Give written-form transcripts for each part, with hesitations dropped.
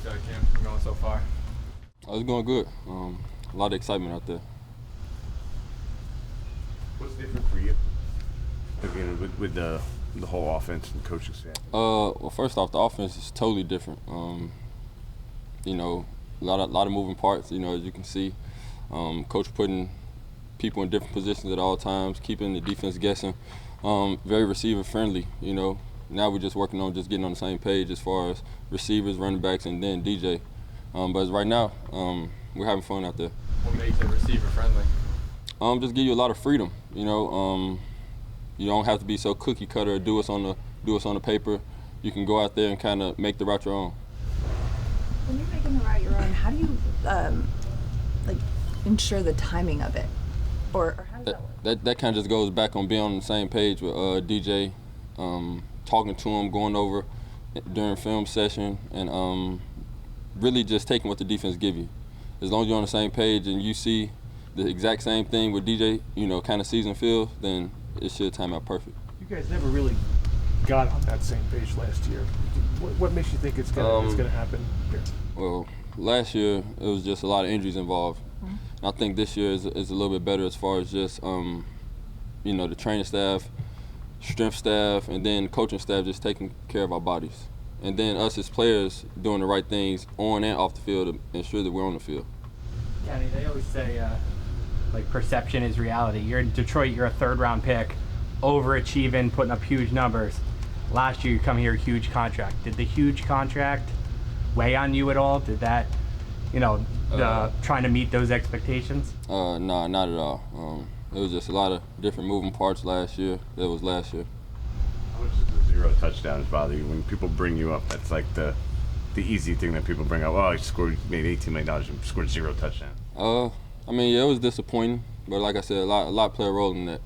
feel like camp been going so far? It's going good. A lot of excitement out there. What's different for you? Again, with the whole offense and coaching staff. Well, first off, the offense is totally different. You know, a lot of moving parts. You know, as you can see, coach putting people in different positions at all times, keeping the defense guessing. Very receiver friendly. You know, now we're just working on just getting on the same page as far as receivers, running backs, and then DJ. But as right now, we're having fun out there. What makes it receiver friendly? Just give you a lot of freedom. You know, you don't have to be so cookie cutter or do us on the paper. You can go out there and kind of make the route your own. When you're making the route your own, how do you ensure the timing of it, or how does that work? That kind of just goes back on being on the same page with DJ, talking to him, going over during film session, and really just taking what the defense give you. As long as you're on the same page and you see the exact same thing with DJ, you know, kind of season feel, then it should time out perfect. You guys never really got on that same page last year. What makes you think it's gonna happen here? Well, last year it was just a lot of injuries involved. Mm-hmm. I think this year is a little bit better as far as just you know, the training staff, strength staff, and then coaching staff just taking care of our bodies, and then us as players doing the right things on and off the field to ensure that we're on the field. Kenny, they always say like perception is reality. You're in Detroit, you're a third-round pick, overachieving, putting up huge numbers. Last year you come here, huge contract. Did the huge contract weigh on you at all? Did that, you know, trying to meet those expectations? No, not at all. It was just a lot of different moving parts last year. That was last year. How much does the 0 touchdowns bother you when people bring you up? That's like the easy thing that people bring up. Oh, I made $18 million and scored 0 touchdowns. I mean, yeah, it was disappointing, but like I said, a lot play a role in that.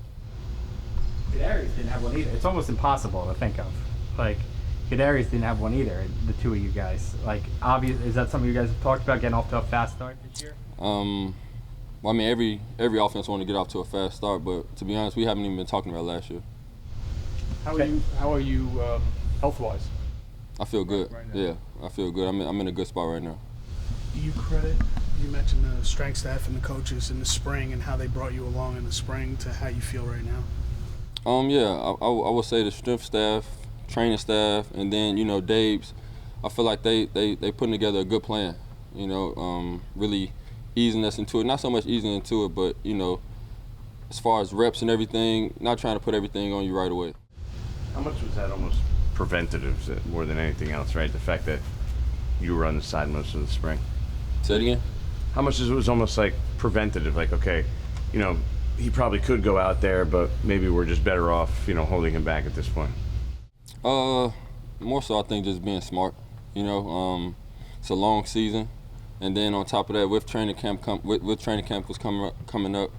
Kadarius didn't have one either. It's almost impossible to think of. Like, Kadarius didn't have one either, the two of you guys. Like, obvious, is that something you guys have talked about, getting off to a fast start this year? Well, I mean, every offense want to get off to a fast start, but to be honest, we haven't even been talking about last year. How are you health-wise? I feel good. Right now. Yeah, I feel good. I'm in a good spot right now. Do you credit, you mentioned the strength staff and the coaches in the spring and how they brought you along in the spring to how you feel right now? Yeah, I would say the strength staff, training staff, and then, you know, Dave's, I feel like they putting together a good plan, you know, really easing us into it. Not so much easing into it, but, you know, as far as reps and everything, not trying to put everything on you right away. How much was that almost preventative more than anything else, right? The fact that you were on the side most of the spring. Say it again? How much it was almost like preventative, like, okay, you know, he probably could go out there, but maybe we're just better off, you know, holding him back at this point? More so I think just being smart. You know, it's a long season, and then on top of that, with training camp with training camp was coming up,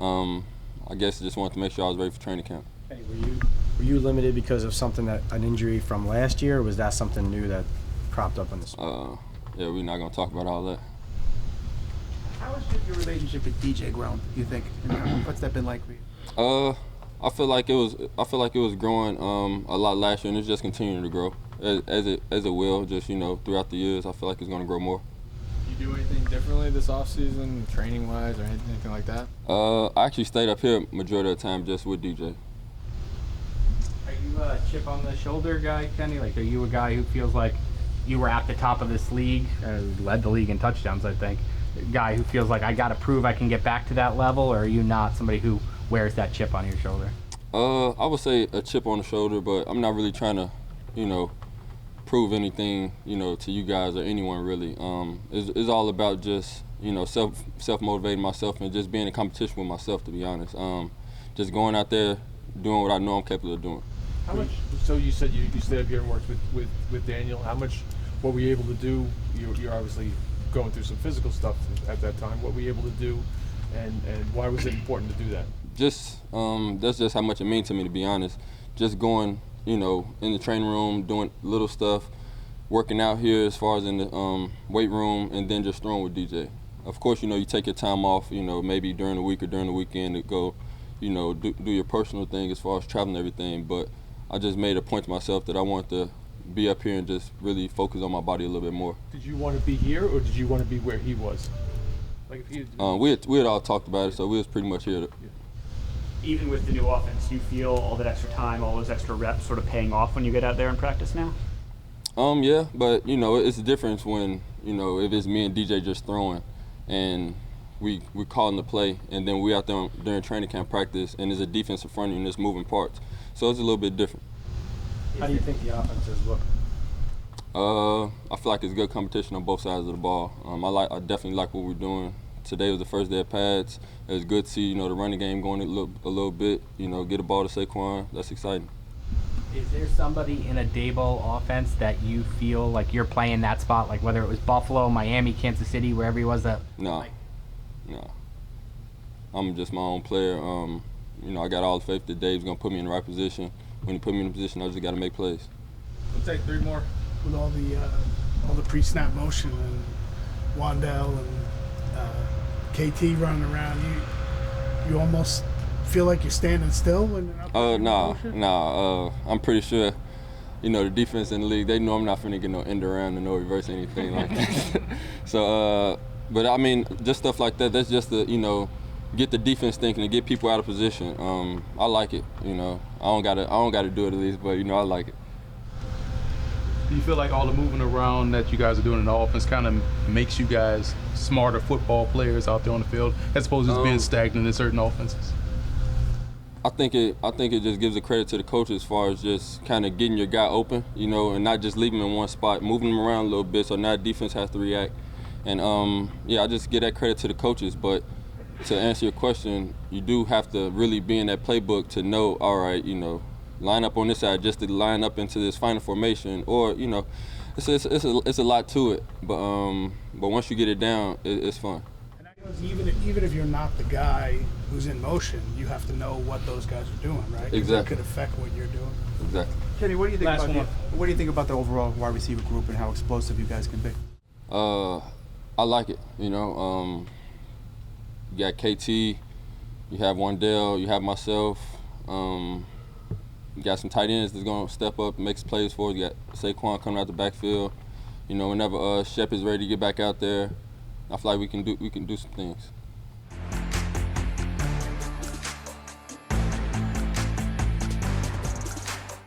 I guess I just wanted to make sure I was ready for training camp. Hey, were you limited because of an injury from last year, or was that something new that cropped up in this? Yeah, we're not gonna talk about all that. How has your relationship with DJ grown, you think? And what's that been like for you? I feel like it was growing a lot last year, and it's just continuing to grow as it will. Just, you know, throughout the years, I feel like it's gonna grow more. You do anything differently this offseason, training wise, or anything like that? I actually stayed up here majority of the time just with DJ. Are you a chip on the shoulder guy, Kenny? Like, are you a guy who feels like you were at the top of this league, led the league in touchdowns, I think? A guy who feels like I got to prove I can get back to that level, or are you not somebody who wears that chip on your shoulder? I would say a chip on the shoulder, but I'm not really trying to, you know, prove anything, you know, to you guys or anyone really. It's all about just, you know, self-motivating myself and just being in competition with myself, to be honest. Just going out there, doing what I know I'm capable of doing. How much? So you said you stayed up here and worked with Daniel. How much? What were you able to do? You're obviously going through some physical stuff at that time. What were you able to do, and why was it important to do that? Just that's just how much it means to me, to be honest. Just going, you know, in the training room, doing little stuff, working out here as far as in the weight room, and then just throwing with DJ. Of course, you know, you take your time off, you know, maybe during the week or during the weekend to go, you know, do your personal thing as far as traveling and everything. But I just made a point to myself that I wanted to be up here and just really focus on my body a little bit more. Did you want to be here, or did you want to be where he was? Like if he we had all talked about it, so we was pretty much here. Even with the new offense, do you feel all that extra time, all those extra reps sort of paying off when you get out there and practice now? Yeah, but it's a difference when if it's me and DJ just throwing, and we're calling the play, and then we out there during training camp practice, and there's a defense in front of you and there's moving parts, so it's a little bit different. How do you think the offenses look? I feel like it's good competition on both sides of the ball. I definitely like what we're doing. Today was the first day of pads. It was good to see the running game going a little bit. Get a ball to Saquon. That's exciting. Is there somebody in a Daboll offense that you feel like you're playing that spot, like whether it was Buffalo, Miami, Kansas City, wherever he was? No. I'm just my own player. I got all the faith that Dave's gonna put me in the right position. When he put me in a position, I just got to make plays. We'll take 3 more. With all the pre-snap motion and Wandell and KT running around, you almost feel like you're standing still when they're Nah. I'm pretty sure, the defense in the league, they know I'm not finna get no end around and no reverse anything like that. So, but I mean, just stuff like that. That's just to get the defense thinking and get people out of position. I like it. I don't gotta do it at least, but I like it. Do you feel like all the moving around that you guys are doing in the offense kind of makes you guys smarter football players out there on the field, as opposed to just being stagnant in certain offenses? I think it just gives a credit to the coach as far as just kind of getting your guy open, and not just leaving him in one spot, moving him around a little bit so now defense has to react. And I just give that credit to the coaches. But to answer your question, you do have to really be in that playbook to know, all right, line up on this side just to line up into this final formation, or it's a lot to it. But once you get it down, it's fun. Even if you're not the guy who's in motion, you have to know what those guys are doing, right? Exactly. That could affect what you're doing. Exactly. Kenny, what do you think about the overall wide receiver group and how explosive you guys can be? I like it. You got KT, you have Wandell, you have myself. You got some tight ends that's gonna step up, and make some plays for us. You got Saquon coming out the backfield. Whenever Shep is ready to get back out there, I feel like we can do some things.